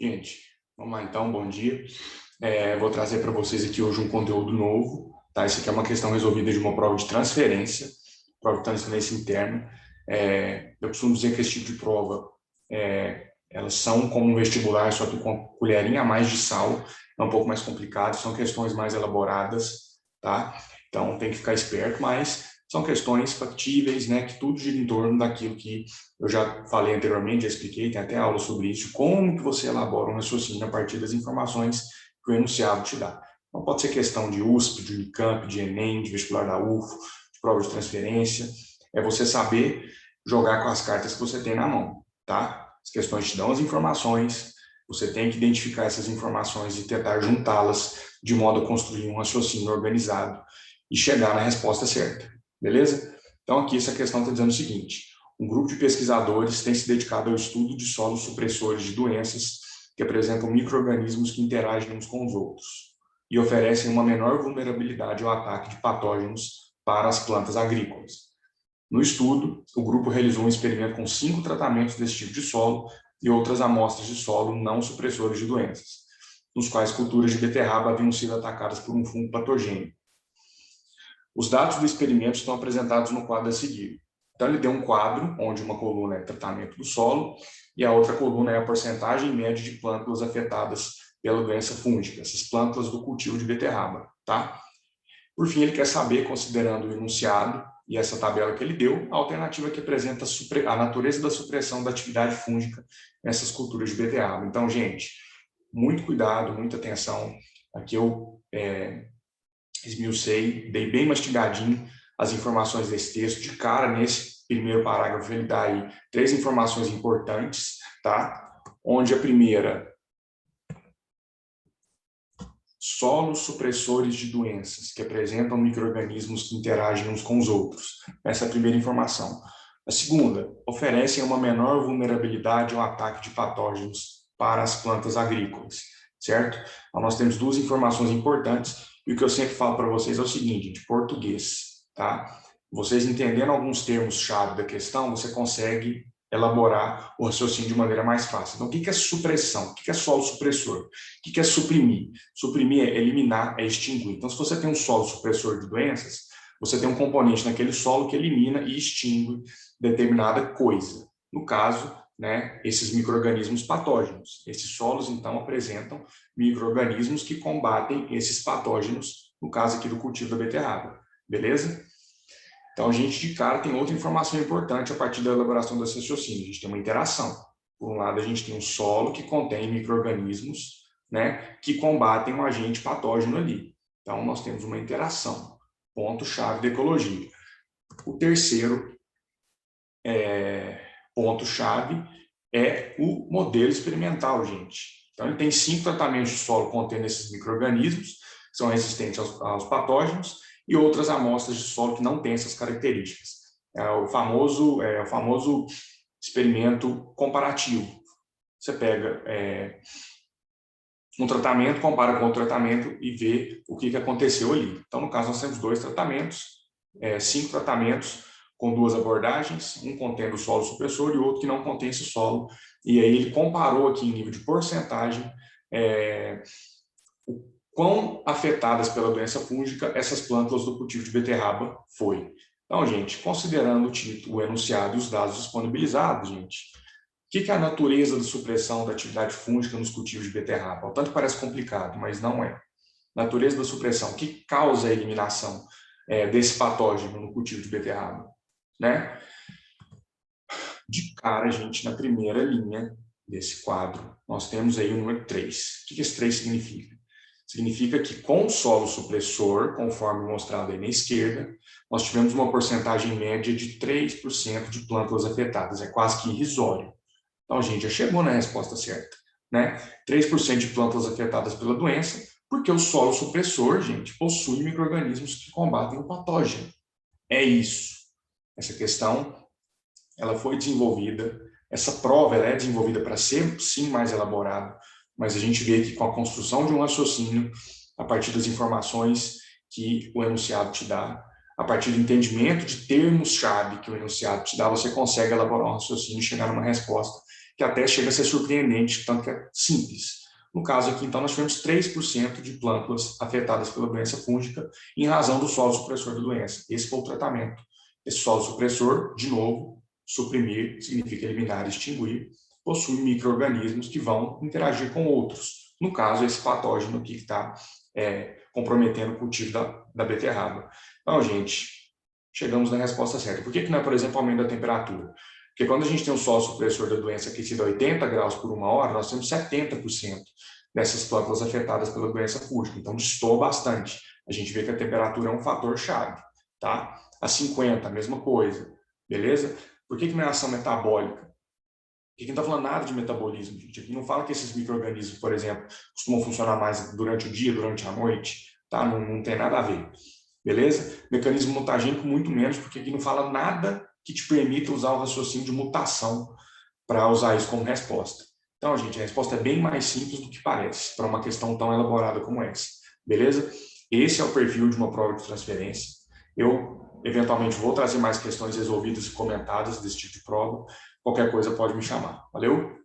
Gente, vamos lá então, bom dia. Vou trazer para vocês aqui hoje um conteúdo novo, tá? Isso aqui é uma questão resolvida de uma prova de transferência interna. Eu costumo dizer que esse tipo de prova, elas são como um vestibular, só que com uma colherinha a mais de sal, é um pouco mais complicado, são questões mais elaboradas, tá? Então tem que ficar esperto, mas são questões factíveis, né? Que tudo gira em torno daquilo que eu já falei anteriormente, já expliquei, tem até aula sobre isso, como que você elabora um raciocínio a partir das informações que o enunciado te dá. Então, pode ser questão de USP, de Unicamp, de Enem, de vestibular da UFO, de prova de transferência. É você saber jogar com as cartas que você tem na mão, tá? As questões te dão as informações, você tem que identificar essas informações e tentar juntá-las de modo a construir um raciocínio organizado e chegar na resposta certa, beleza? Então, aqui essa questão está dizendo o seguinte: um grupo de pesquisadores tem se dedicado ao estudo de solos supressores de doenças que apresentam micro-organismos que interagem uns com os outros e oferecem uma menor vulnerabilidade ao ataque de patógenos para as plantas agrícolas. No estudo, o grupo realizou um experimento com 5 tratamentos desse tipo de solo e outras amostras de solo não supressores de doenças, nos quais culturas de beterraba haviam sido atacadas por um fungo patogênico. Os dados do experimento estão apresentados no quadro a seguir. Então, ele deu um quadro, onde uma coluna é tratamento do solo e a outra coluna é a porcentagem média de plântulas afetadas pela doença fúngica, essas plântulas do cultivo de beterraba, tá? Por fim, ele quer saber, considerando o enunciado e essa tabela que ele deu, a alternativa que apresenta a natureza da supressão da atividade fúngica nessas culturas de beterraba. Então, gente, muito cuidado, muita atenção. Aqui eu esmiucei, dei bem mastigadinho as informações desse texto. De cara, nesse primeiro parágrafo, ele dá aí 3 informações importantes, tá? Onde a primeira, solos supressores de doenças, que apresentam micro-organismos que interagem uns com os outros. Essa é a primeira informação. A segunda, oferecem uma menor vulnerabilidade ao ataque de patógenos para as plantas agrícolas, certo? Então, nós temos 2 informações importantes, e o que eu sempre falo para vocês é o seguinte, de português, tá? Vocês entendendo alguns termos-chave da questão, você consegue elaborar o raciocínio de maneira mais fácil. Então, o que é supressão? O que é solo supressor? O que é suprimir? Suprimir é eliminar, é extinguir. Então, se você tem um solo supressor de doenças, você tem um componente naquele solo que elimina e extingue determinada coisa. No caso, né, esses micro-organismos patógenos. Esses solos, então, apresentam micro-organismos que combatem esses patógenos, no caso aqui do cultivo da beterraba. Beleza? Então, a gente de cara tem outra informação importante a partir da elaboração desse raciocínio. A gente tem uma interação. Por um lado, a gente tem um solo que contém micro-organismos, né, que combatem um agente patógeno ali. Então, nós temos uma interação. Ponto-chave da ecologia. O terceiro ponto-chave é o modelo experimental, gente. Então, ele tem 5 tratamentos de solo contendo esses micro-organismos, que são resistentes aos patógenos, e outras amostras de solo que não têm essas características. É o famoso experimento comparativo. Você pega um tratamento, compara com outro tratamento e vê o que aconteceu ali. Então, no caso, nós temos 2 tratamentos, 5 tratamentos com 2 abordagens, um contendo o solo supressor e outro que não contém esse solo. E aí ele comparou aqui em nível de porcentagem o quão afetadas pela doença fúngica essas plântulas do cultivo de beterraba foi. Então, gente, considerando o título, o enunciado e os dados disponibilizados, gente, o que é a natureza da supressão da atividade fúngica nos cultivos de beterraba? O tanto parece complicado, mas não é. Natureza da supressão, o que causa a eliminação desse patógeno no cultivo de beterraba? Né? De cara, gente, na primeira linha desse quadro, nós temos aí o número 3. O que esse 3 significa? Significa que com o solo supressor, conforme mostrado aí na esquerda, nós tivemos uma porcentagem média de 3% de plântulas afetadas. É quase que irrisório. Então, a gente já chegou na resposta certa, né? 3% de plantas afetadas pela doença, porque o solo supressor, gente, possui micro-organismos que combatem o patógeno. É isso. Essa questão, ela foi desenvolvida, essa prova ela é desenvolvida para ser, sim, mais elaborada, mas a gente vê que com a construção de um raciocínio, a partir das informações que o enunciado te dá, a partir do entendimento de termos-chave que o enunciado te dá, você consegue elaborar um raciocínio e chegar numa resposta que até chega a ser surpreendente, tanto que é simples. No caso aqui, então, nós tivemos 3% de plântulas afetadas pela doença fúngica em razão do solo supressor da doença. Esse foi o tratamento. Esse solo supressor, de novo, suprimir significa eliminar e extinguir, possui micro-organismos que vão interagir com outros. No caso, esse patógeno aqui que está comprometendo o cultivo da beterraba. Então, gente, chegamos na resposta certa. Por que não é, por exemplo, aumento da temperatura? Porque quando a gente tem um solo supressor da doença aquecido a 80 graus por 1 hora, nós temos 70% dessas plântulas afetadas pela doença fúngica. Então, destoa bastante. A gente vê que a temperatura é um fator-chave, tá? A 50, a mesma coisa, beleza? Por que não é ação metabólica? Aqui não está falando nada de metabolismo, gente. Aqui não fala que esses micro-organismos, por exemplo, costumam funcionar mais durante o dia, durante a noite, tá? Não tem nada a ver, beleza? Mecanismo mutagênico, muito menos, porque aqui não fala nada que te permita usar o raciocínio de mutação para usar isso como resposta. Então, gente, a resposta é bem mais simples do que parece para uma questão tão elaborada como essa, beleza? Esse é o perfil de uma prova de transferência. Eu, eventualmente, vou trazer mais questões resolvidas e comentadas desse tipo de prova. Qualquer coisa pode me chamar. Valeu?